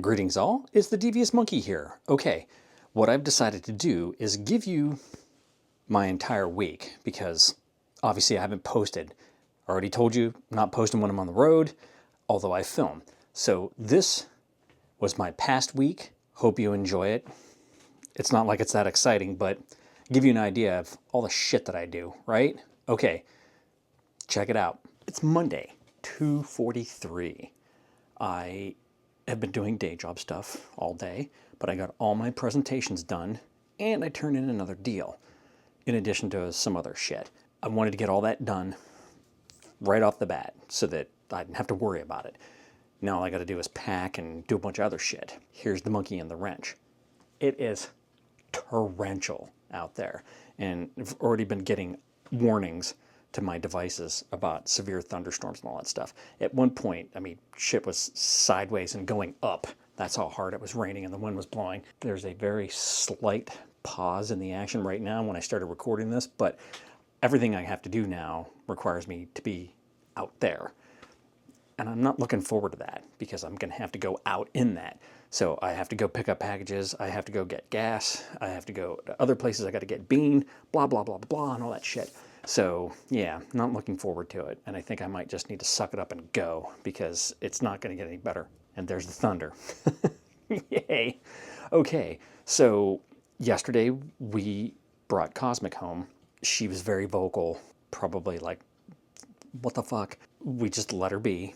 Greetings all, it's the Devious Monkey here. Okay, what I've decided to do is give you my entire week because obviously I haven't posted. I already told you I'm not posting when I'm on the road, although I film. So this was my past week. Hope you enjoy it. It's not like it's that exciting, but give you an idea of all the shit that I do, right? Okay, check it out. It's Monday, 2:43. I have been doing day job stuff all day, but I got all my presentations done and I turned in another deal in addition to some other shit. I wanted to get all that done right off the bat so that I didn't have to worry about it. Now all I got to do is pack and do a bunch of other shit. Here's the monkey and the wrench. It is torrential out there, and I've already been getting warnings to my devices about severe thunderstorms and all that stuff. At one point, I mean, shit was sideways and going up. That's how hard it was raining and the wind was blowing. There's a very slight pause in the action right now when I started recording this, but everything I have to do now requires me to be out there. And I'm not looking forward to that because I'm gonna have to go out in that. So I have to go pick up packages, I have to go get gas, I have to go to other places, I gotta get bean, blah, blah, blah, blah, and all that shit. So yeah, not looking forward to it. And I think I might just need to suck it up and go because it's not gonna get any better. And there's the thunder. Yay. Okay, so yesterday we brought Cosmic home. She was very vocal, probably like, what the fuck? We just let her be.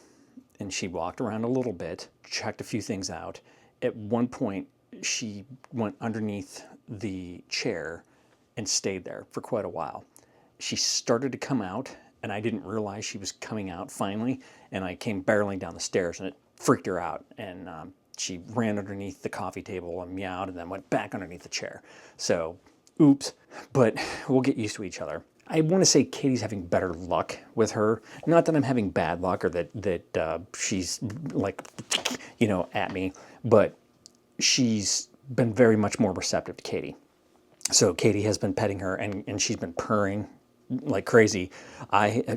And she walked around a little bit, checked a few things out. At one point, she went underneath the chair and stayed there for quite a while. She started to come out, and I didn't realize she was coming out finally, and I came barreling down the stairs, and it freaked her out, and she ran underneath the coffee table and meowed, and then went back underneath the chair. So, oops, but we'll get used to each other. I want to say Katie's having better luck with her. Not that I'm having bad luck or that she's like, you know, at me, but she's been very much more receptive to Katie. So Katie has been petting her and she's been purring like crazy.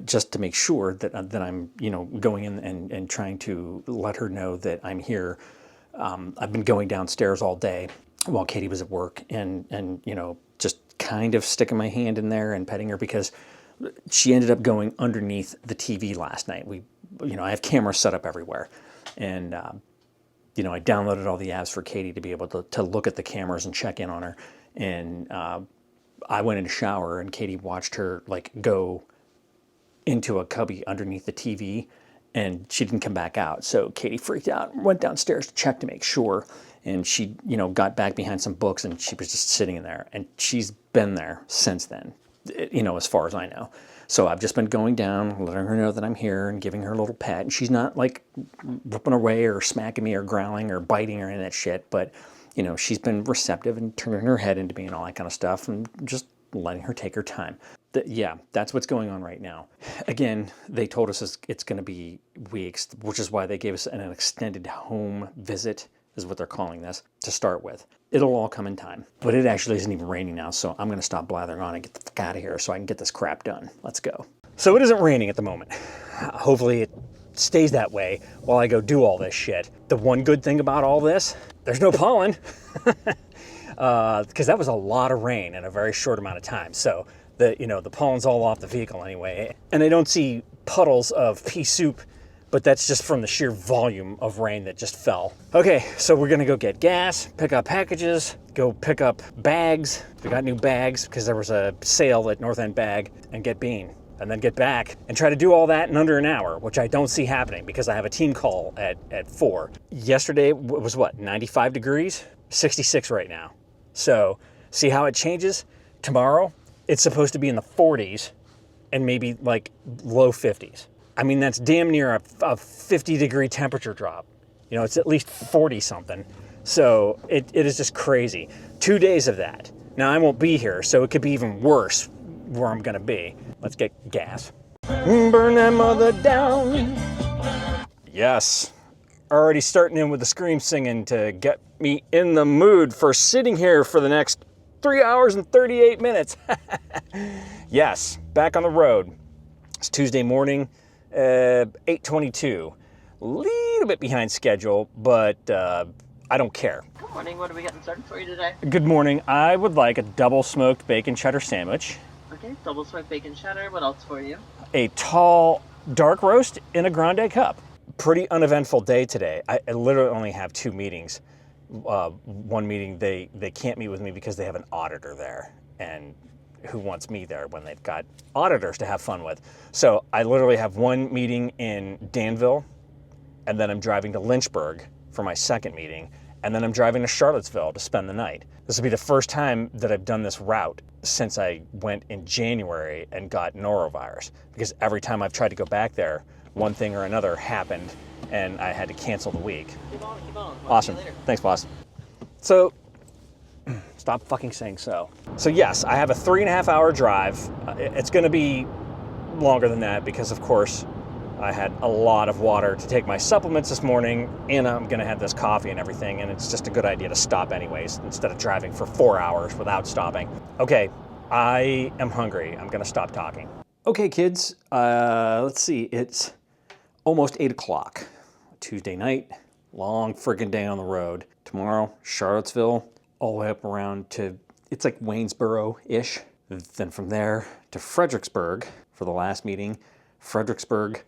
Just to make sure that I'm, you know, going in and trying to let her know that I'm here. I've been going downstairs all day while Katie was at work and you know, just kind of sticking my hand in there and petting her because she ended up going underneath the TV last night. You know, I have cameras set up everywhere, and you know, I downloaded all the apps for Katie to be able to look at the cameras and check in on her. And I went in the shower, and Katie watched her like go into a cubby underneath the TV, and she didn't come back out. So Katie freaked out and went downstairs to check to make sure. And she, you know, got back behind some books and she was just sitting in there. And she's been there since then, you know, as far as I know. So I've just been going down, letting her know that I'm here and giving her a little pet. And she's not like ripping away or smacking me or growling or biting or any of that shit. But, you know, she's been receptive and turning her head into me and all that kind of stuff and just letting her take her time. Yeah, that's what's going on right now. Again, they told us it's going to be weeks, which is why they gave us an extended home visit, is what they're calling this, to start with. It'll all come in time. But it actually isn't even raining now, so I'm gonna stop blathering on and get the fuck out of here so I can get this crap done. Let's go. So it isn't raining at the moment. Hopefully it stays that way while I go do all this shit. The one good thing about all this, there's no pollen. Because that was a lot of rain in a very short amount of time. So the pollen's all off the vehicle anyway. And I don't see puddles of pea soup, but that's just from the sheer volume of rain that just fell. Okay, so we're gonna go get gas, pick up packages, go pick up bags. We got new bags because there was a sale at North End Bag, and get bean, and then get back and try to do all that in under an hour, which I don't see happening because I have a team call at 4. Yesterday was what, 95 degrees? 66 right now. So see how it changes? Tomorrow, it's supposed to be in the 40s and maybe like low 50s. I mean, that's damn near a 50-degree temperature drop. You know, it's at least 40 something. So it is just crazy. 2 days of that. Now I won't be here, so it could be even worse where I'm gonna be. Let's get gas. Burn that mother down. Yes. Already starting in with the scream singing to get me in the mood for sitting here for the next 3 hours and 38 minutes. Yes, back on the road. It's Tuesday morning. 8:22. Little little bit behind schedule, but I don't care. Good morning. What are we getting started for you today? Good morning. I would like a double smoked bacon cheddar sandwich. Okay, double smoked bacon cheddar. What else for you? A tall dark roast in a grande cup. Pretty uneventful day today. I literally only have 2 meetings. One meeting, they can't meet with me because they have an auditor there, and who wants me there when they've got auditors to have fun with? So I literally have 1 meeting in Danville, and then I'm driving to Lynchburg for my 2nd meeting, and then I'm driving to Charlottesville to spend the night. This will be the first time that I've done this route since I went in January and got norovirus, because every time I've tried to go back there, one thing or another happened, and I had to cancel the week. Keep on, keep on. Awesome. Thanks, boss. So, stop fucking saying so. So yes, I have a 3.5-hour drive. It's going to be longer than that because, of course, I had a lot of water to take my supplements this morning, and I'm going to have this coffee and everything, and it's just a good idea to stop anyways instead of driving for 4 hours without stopping. Okay, I am hungry. I'm going to stop talking. Okay, kids, let's see. It's almost 8 o'clock. Tuesday night, long friggin' day on the road. Tomorrow, Charlottesville, all the way up around to, it's like Waynesboro-ish. Then from there to Fredericksburg for the last meeting. Fredericksburg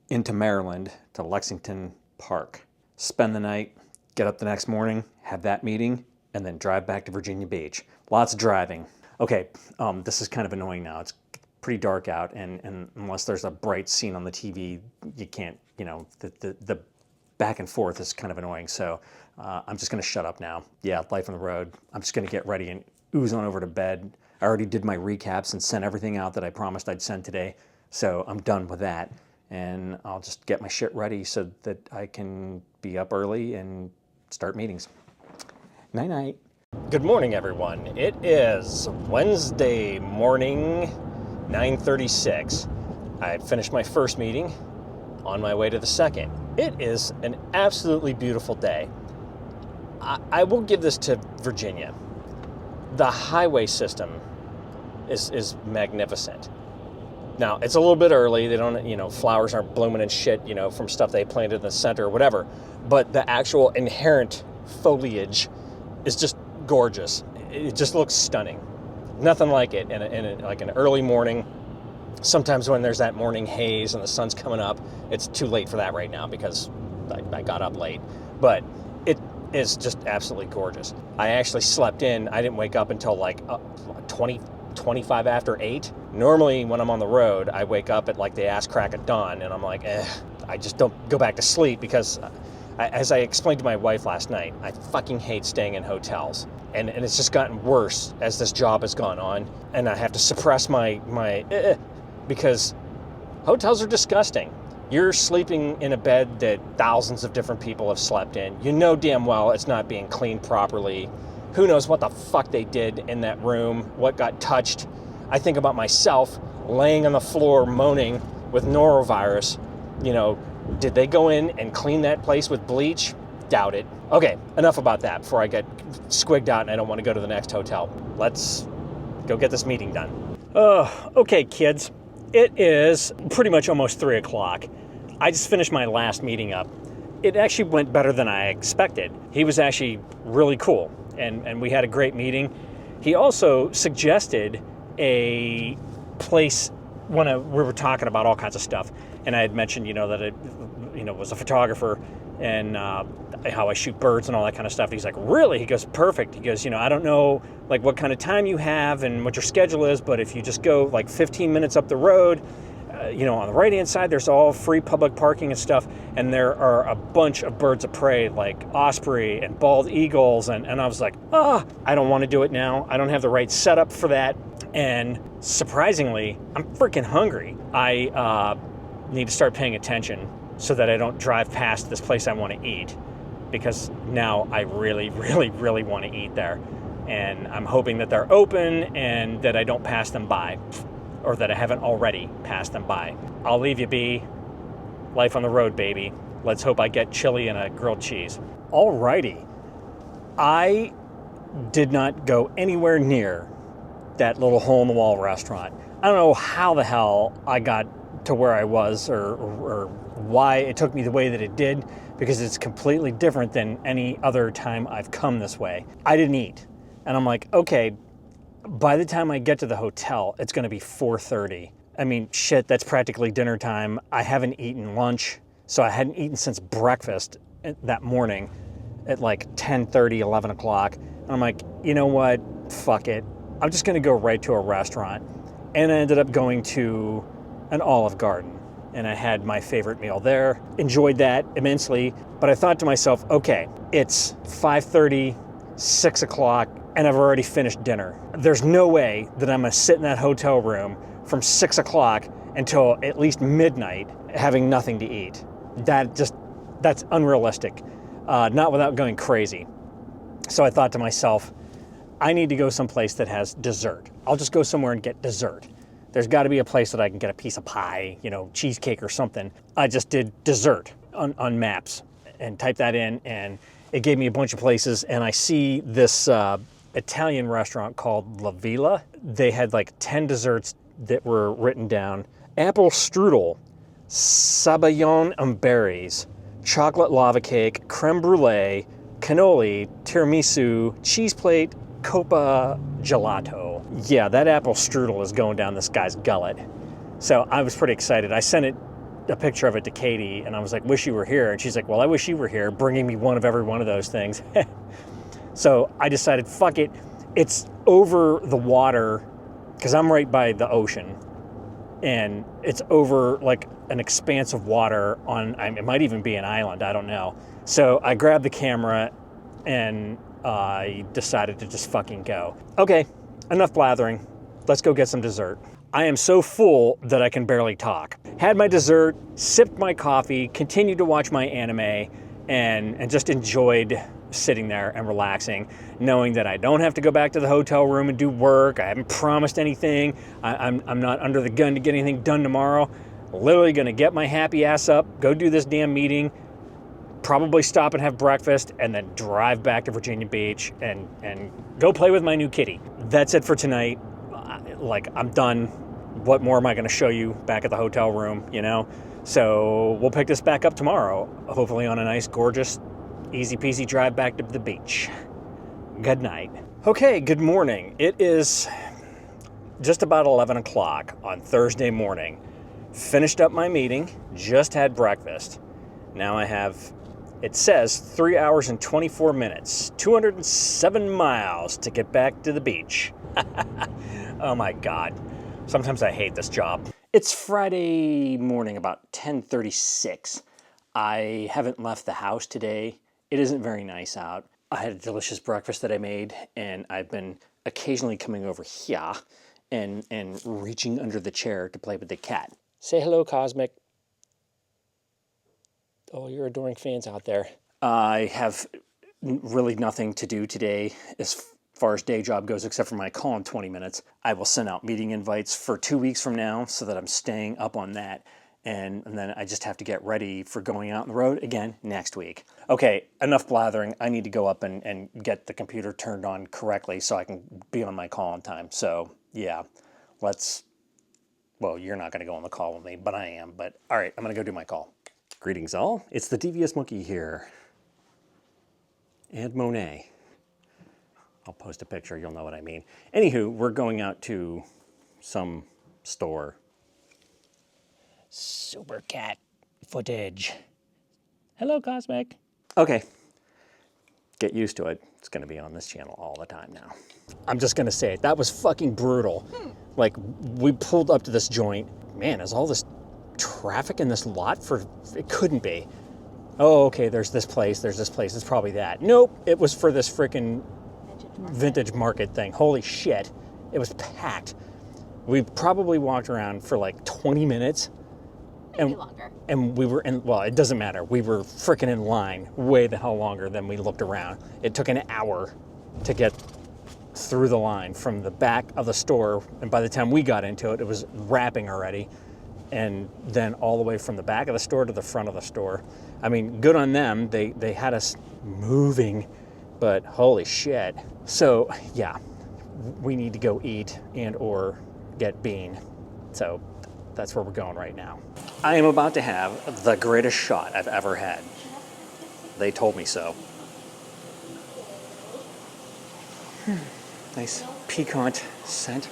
into Maryland to Lexington Park. Spend the night, get up the next morning, have that meeting, and then drive back to Virginia Beach. Lots of driving. Okay, this is kind of annoying now. It's pretty dark out, and unless there's a bright scene on the TV, you can't, you know, the back and forth is kind of annoying. So I'm just gonna shut up now. Yeah, life on the road. I'm just gonna get ready and ooze on over to bed. I already did my recaps and sent everything out that I promised I'd send today. So I'm done with that. And I'll just get my shit ready so that I can be up early and start meetings. Night night. Good morning, everyone. It is Wednesday morning, 9:36. I finished my first meeting, on my way to the second. It is an absolutely beautiful day. I will give this to Virginia. The highway system is magnificent. Now, it's a little bit early. They don't, you know, flowers aren't blooming and shit, you know, from stuff they planted in the center or whatever. But the actual inherent foliage is just gorgeous. It just looks stunning. Nothing like it in like an early morning. Sometimes when there's that morning haze and the sun's coming up, it's too late for that right now because I got up late. But it is just absolutely gorgeous. I actually slept in. I didn't wake up until like 25 after 8. Normally when I'm on the road, I wake up at like the ass crack of dawn, and I'm like, I just don't go back to sleep because, as I explained to my wife last night, I fucking hate staying in hotels. And it's just gotten worse as this job has gone on, and I have to suppress my because hotels are disgusting. You're sleeping in a bed that thousands of different people have slept in. You know damn well it's not being cleaned properly. Who knows what the fuck they did in that room, what got touched. I think about myself laying on the floor moaning with norovirus. You know, did they go in and clean that place with bleach? Doubt it. Okay, enough about that before I get squigged out and I don't want to go to the next hotel. Let's go get this meeting done. Okay, kids. It is pretty much almost 3 o'clock. I just finished my last meeting up. It actually went better than I expected. He was actually really cool, and we had a great meeting. He also suggested a place when we were talking about all kinds of stuff, and I had mentioned, you know, that I, you know, was a photographer and how I shoot birds and all that kind of stuff. He's like, really? He goes, perfect. He goes, you know, I don't know like what kind of time you have and what your schedule is, but if you just go like 15 minutes up the road, you know, on the right-hand side, there's all free public parking and stuff, and there are a bunch of birds of prey like osprey and bald eagles, and I was like, I don't want to do it now. I don't have the right setup for that, and surprisingly, I'm freaking hungry. I need to start paying attention so that I don't drive past this place I want to eat, because now I really, really, really want to eat there, and I'm hoping that they're open and that I don't pass them by, or that I haven't already passed them by. I'll leave you be. Life on the road, baby. Let's hope I get chili and a grilled cheese. Alrighty. I did not go anywhere near that little hole-in-the-wall restaurant. I don't know how the hell I got to where I was or why it took me the way that it did, because it's completely different than any other time I've come this way. I didn't eat. And I'm like, okay, by the time I get to the hotel, it's gonna be 4:30. I mean, shit, that's practically dinner time. I haven't eaten lunch, so I hadn't eaten since breakfast that morning at like 10:30, 11 o'clock. And I'm like, you know what, fuck it. I'm just gonna go right to a restaurant. And I ended up going to an Olive Garden. And I had my favorite meal there. Enjoyed that immensely. But I thought to myself, okay, it's 5:30, 6 o'clock, and I've already finished dinner. There's no way that I'm gonna sit in that hotel room from 6 o'clock until at least midnight having nothing to eat. That's unrealistic. Not without going crazy. So I thought to myself, I need to go someplace that has dessert. I'll just go somewhere and get dessert. There's got to be a place that I can get a piece of pie, you know, cheesecake or something. I just did dessert on maps and typed that in, and it gave me a bunch of places. And I see this Italian restaurant called La Villa. They had like 10 desserts that were written down. Apple strudel, sabayon and berries, chocolate lava cake, creme brulee, cannoli, tiramisu, cheese plate, Coppa gelato. Yeah, that apple strudel is going down this guy's gullet. So I was pretty excited. I sent a picture of it to Katie, and I was like, wish you were here. And she's like, well, I wish you were here, bringing me one of every one of those things. So I decided, fuck it. It's over the water, because I'm right by the ocean. And it's over like an expanse of water on, it might even be an island, I don't know. So I grabbed the camera and I decided to just fucking go. Okay, enough blathering. Let's go get some dessert. I am so full that I can barely talk. Had my dessert, sipped my coffee, continued to watch my anime, and just enjoyed sitting there and relaxing, knowing that I don't have to go back to the hotel room and do work. I haven't promised anything. I'm not under the gun to get anything done tomorrow. Literally gonna get my happy ass up, go do this damn meeting, probably stop and have breakfast, and then drive back to Virginia Beach and go play with my new kitty. That's it for tonight. Like, I'm done. What more am I gonna show you back at the hotel room, you know? So we'll pick this back up tomorrow, hopefully on a nice, gorgeous, easy peasy drive back to the beach. Good night. Okay, good morning. It is just about 11 o'clock on Thursday morning. Finished up my meeting, just had breakfast. Now I have, it says 3 hours and 24 minutes, 207 miles to get back to the beach. Oh my God. Sometimes I hate this job. It's Friday morning, about 10:36. I haven't left the house today. It isn't very nice out. I had a delicious breakfast that I made, and I've been occasionally coming over here and reaching under the chair to play with the cat. Say hello, Cosmic. Oh, your adoring fans out there. I have really nothing to do today as far as day job goes, except for my call in 20 minutes. I will send out meeting invites for 2 weeks from now so that I'm staying up on that. And then I just have to get ready for going out on the road again next week. Okay, enough blathering. I need to go up and get the computer turned on correctly so I can be on my call on time. So yeah, well, you're not gonna go on the call with me, but I am. But all right, I'm gonna go do my call. Greetings all, it's the Devious Monkey here. And Monet. I'll post a picture, you'll know what I mean. Anywho, we're going out to some store. Super cat footage. Hello, Cosmic. Okay, get used to it. It's gonna be on this channel all the time now. I'm just gonna say it, that was fucking brutal. Like, we pulled up to this joint. Man, is all this traffic in this lot for, it couldn't be. Oh, okay, there's this place, it's probably that. Nope, it was for this freaking vintage market thing. Holy shit, it was packed. We probably walked around for like 20 minutes. Maybe longer. And we were in, well, it doesn't matter. We were freaking in line way the hell longer than we looked around. It took an hour to get through the line from the back of the store. And by the time we got into it, it was wrapping already. And then all the way from the back of the store to the front of the store. I mean, good on them. They had us moving, but holy shit. So yeah, we need to go eat and or get bean. So That's where we're going right now. I am about to have the greatest shot I've ever had. They told me so. Nice piquant scent.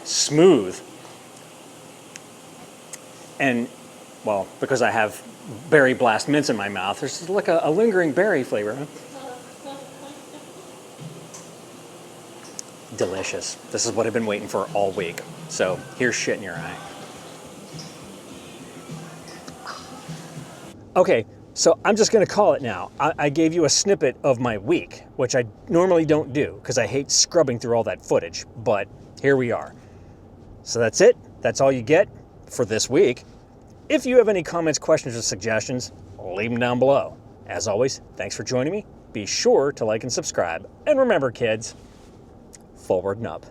Smooth. And, well, because I have berry blast mints in my mouth, there's like a lingering berry flavor. Huh? Delicious. This is what I've been waiting for all week. So here's shit in your eye. Okay, so I'm just gonna call it now. I gave you a snippet of my week, which I normally don't do because I hate scrubbing through all that footage, but here we are. So that's it. That's all you get for this week. If you have any comments, questions, or suggestions, leave them down below. As always, thanks for joining me. Be sure to like and subscribe. And remember, kids, forward and up.